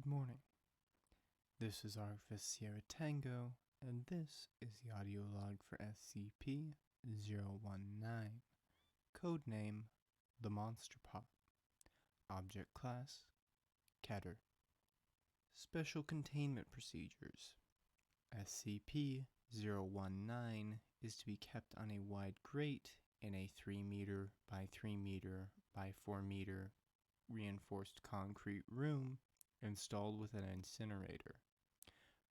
morning. This is Arcvis Sierra Tango, and this is the audio log for SCP-019. Codename, The Monster Pot. Object Class, Keter. Special Containment Procedures. SCP-019 is to be kept on a wide grate in a 3 meter by 3 meter by 4 meter reinforced concrete room installed with an incinerator.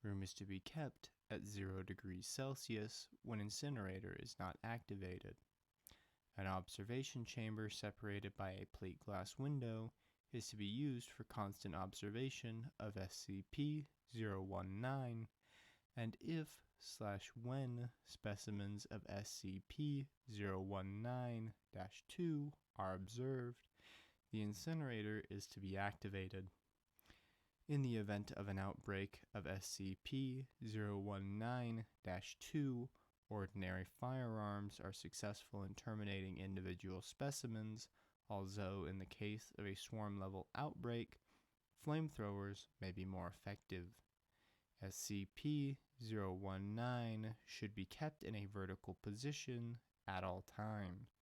Room is to be kept at 0 degrees Celsius when incinerator is not activated. An observation chamber separated by a plate glass window is to be used for constant observation of SCP-019, and if/when specimens of SCP-019-2 are observed, the incinerator is to be activated. In the event of an outbreak of SCP-019-2, ordinary firearms are successful in terminating individual specimens, although in the case of a swarm-level outbreak, flamethrowers may be more effective. SCP-019 should be kept in a vertical position at all times.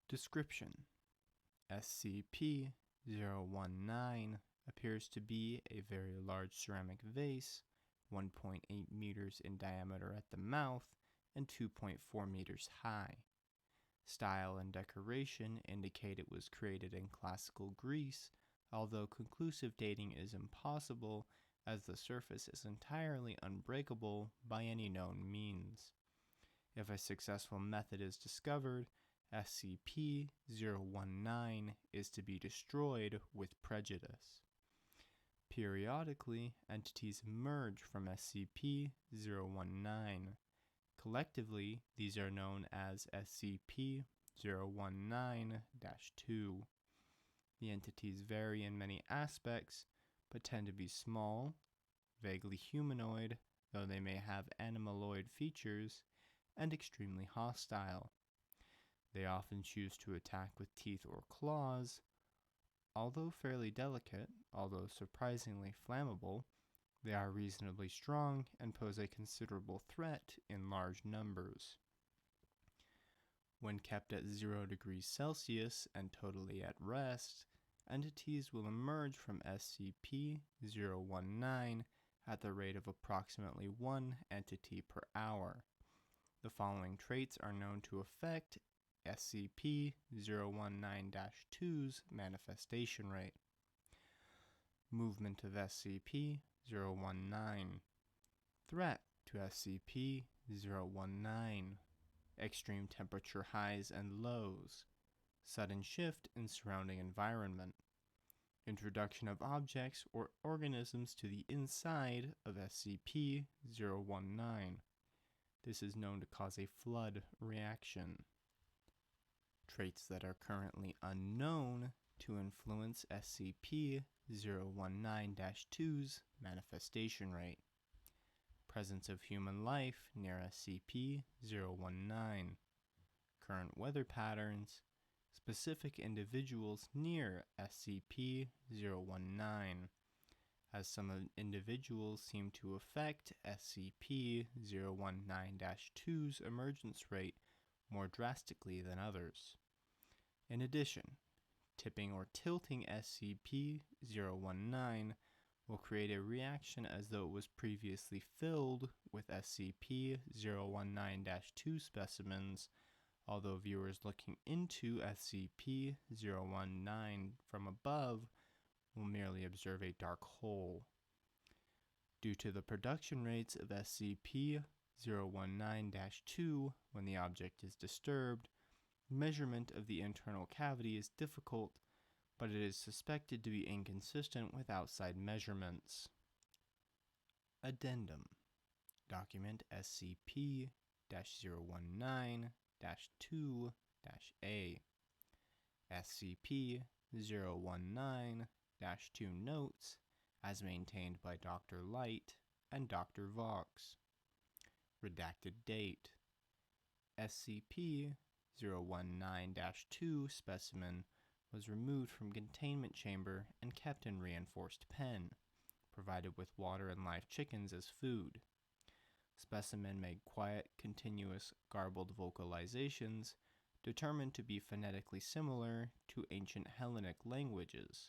Description: SCP-019 appears to be a very large ceramic vase, 1.8 meters in diameter at the mouth and 2.4 meters high. Style and decoration indicate it was created in classical Greece, although conclusive dating is impossible as the surface is entirely unbreakable by any known means. If a successful method is discovered, SCP-019 is to be destroyed with prejudice. Periodically, entities emerge from SCP-019. Collectively, these are known as SCP-019-2. The entities vary in many aspects, but tend to be small, vaguely humanoid, though they may have animaloid features, and extremely hostile. They often choose to attack with teeth or claws. Although fairly delicate, although surprisingly flammable, they are reasonably strong and pose a considerable threat in large numbers. When kept at 0 degrees Celsius and totally at rest, entities will emerge from SCP-019 at the rate of approximately 1 entity per hour. The following traits are known to affect SCP-019-2's manifestation rate. Movement of SCP-019. Threat to SCP-019. Extreme temperature highs and lows. Sudden shift in surrounding environment. Introduction of objects or organisms to the inside of SCP-019. This is known to cause a flood reaction. Traits that are currently unknown to influence SCP-019-2's manifestation rate. Presence of human life near SCP-019. Current weather patterns. Specific individuals near SCP-019, as some individuals seem to affect SCP-019-2's emergence rate more drastically than others. In addition, tipping or tilting SCP-019 will create a reaction as though it was previously filled with SCP-019-2 specimens, although viewers looking into SCP-019 from above will merely observe a dark hole. Due to the production rates of SCP-019-2 when the object is disturbed, measurement of the internal cavity is difficult, but it is suspected to be inconsistent with outside measurements. Addendum. Document SCP-019-2-A. SCP-019-2 notes as maintained by Dr. Light and Dr. Vox. Redacted date. SCP-019-2 specimen was removed from containment chamber and kept in reinforced pen, provided with water and live chickens as food. Specimen made quiet, continuous, garbled vocalizations determined to be phonetically similar to ancient Hellenic languages.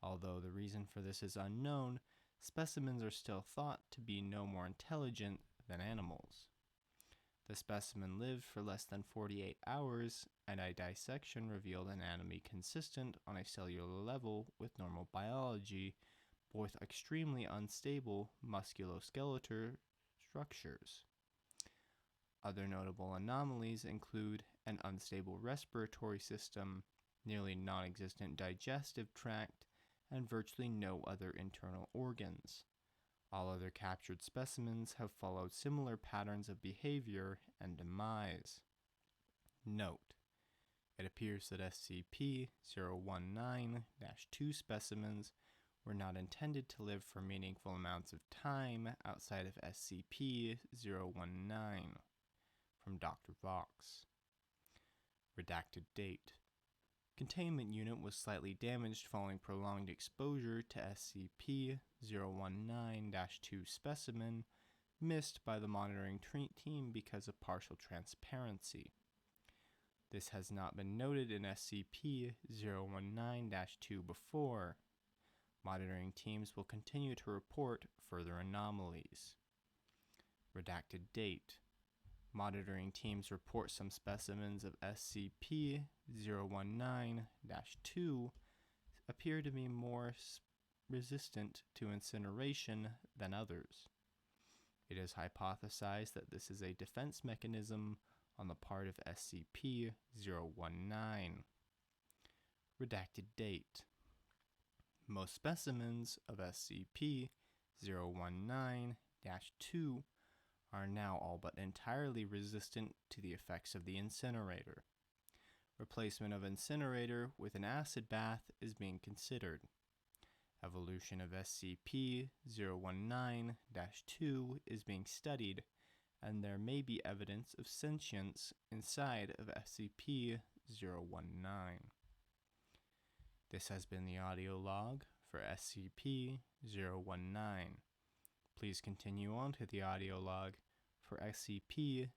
Although the reason for this is unknown, specimens are still thought to be no more intelligent than animals. The specimen lived for less than 48 hours, and a dissection revealed anatomy consistent on a cellular level with normal biology, but with extremely unstable musculoskeletal structures. Other notable anomalies include an unstable respiratory system, nearly non-existent digestive tract, and virtually no other internal organs. All other captured specimens have followed similar patterns of behavior and demise. Note: it appears that SCP-019-2 specimens were not intended to live for meaningful amounts of time outside of SCP-019. From Dr. Vox. Redacted date. Containment unit was slightly damaged following prolonged exposure to SCP-019-2 specimen, missed by the monitoring team because of partial transparency. This has not been noted in SCP-019-2 before. Monitoring teams will continue to report further anomalies. Redacted date. Monitoring teams report some specimens of SCP-019-2 appear to be more resistant to incineration than others. It is hypothesized that this is a defense mechanism on the part of SCP-019. Redacted date. Most specimens of SCP-019-2 are now all but entirely resistant to the effects of the incinerator. Replacement of incinerator with an acid bath is being considered. Evolution of SCP-019-2 is being studied, and there may be evidence of sentience inside of SCP-019. This has been the audio log for SCP-019. Please continue on to the audio log for SCP-020.